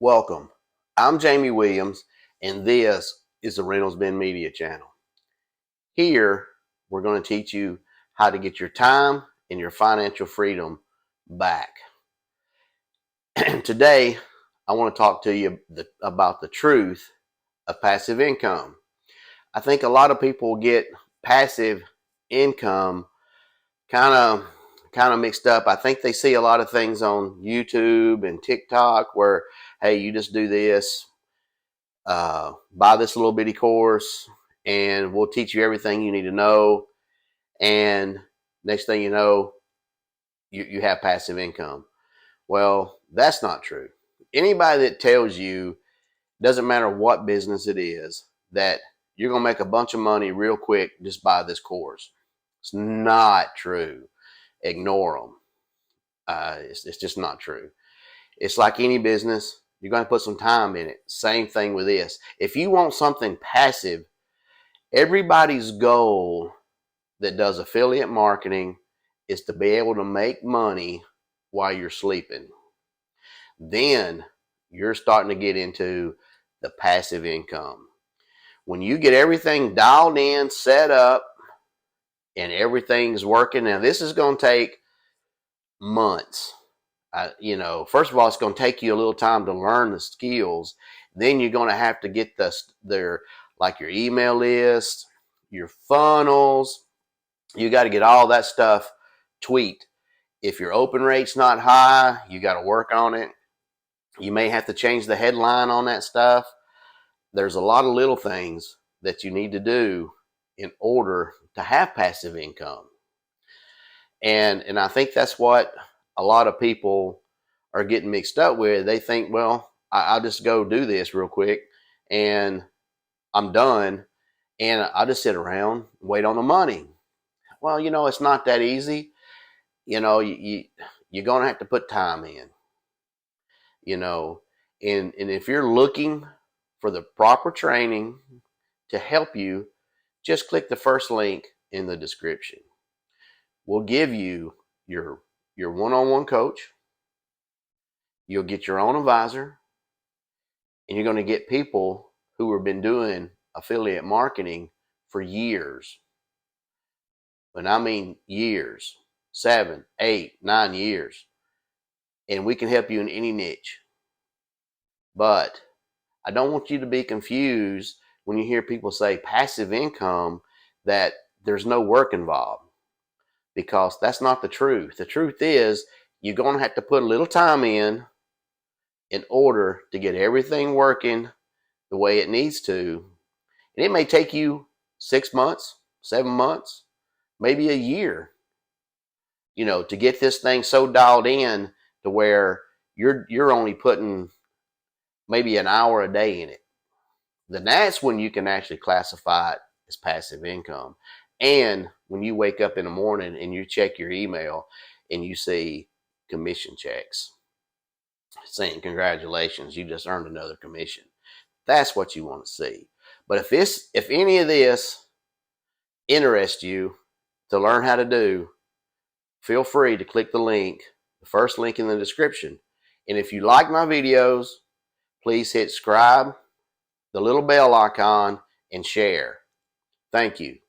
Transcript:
Welcome. I'm Jamie Williams, and this is the RiddlesBendMedia channel. Here, we're going to teach you how to get your time and your financial freedom back. Today, I want to talk to you about the truth of passive income. I think a lot of people get passive income kind of mixed up. I think they see a lot of things on YouTube and TikTok where, hey, you just do this, buy this little bitty course, and we'll teach you everything you need to know. And next thing you know, you have passive income. Well, that's not true. Anybody that tells you, doesn't matter what business it is, that you're going to make a bunch of money real quick just by this course, it's not true. Ignore them. It's just not true. It's like any business. You're going to put some time in it. Same thing with this. If you want something passive, everybody's goal that does affiliate marketing is to be able to make money while you're sleeping. Then you're starting to get into the passive income. When you get everything dialed in, set up, and everything's working. Now, this is going to take months. First of all, it's going to take you a little time to learn the skills. Then you're going to have to get like your email list, your funnels. You got to get all that stuff tweaked. If your open rate's not high, you got to work on it. You may have to change the headline on that stuff. There's a lot of little things that you need to do in order to have passive income. And I think that's what a lot of people are getting mixed up with. They think, well, I'll just go do this real quick and I'm done, and I'll just sit around and wait on the money. Well, it's not that easy. You're going to have to put time in, and if you're looking for the proper training to help you, just click the first link in the description. We'll give you your one-on-one coach. You'll get your own advisor, and you're going to get people who have been doing affiliate marketing for years. When I mean years, 7, 8, 9 years. And we can help you in any niche. But I don't want you to be confused when you hear people say passive income, that there's no work involved, because that's not the truth. The truth is you're going to have to put a little time in order to get everything working the way it needs to. And it may take you 6 months, 7 months, maybe a year, to get this thing so dialed in to where you're only putting maybe an hour a day in it. Then that's when you can actually classify it as passive income. And when you wake up in the morning and you check your email and you see commission checks saying, congratulations, you just earned another commission. That's what you want to see. But if any of this interests you to learn how to do, feel free to click the link, the first link in the description. And if you like my videos, please hit subscribe, the little bell icon, and share. Thank you.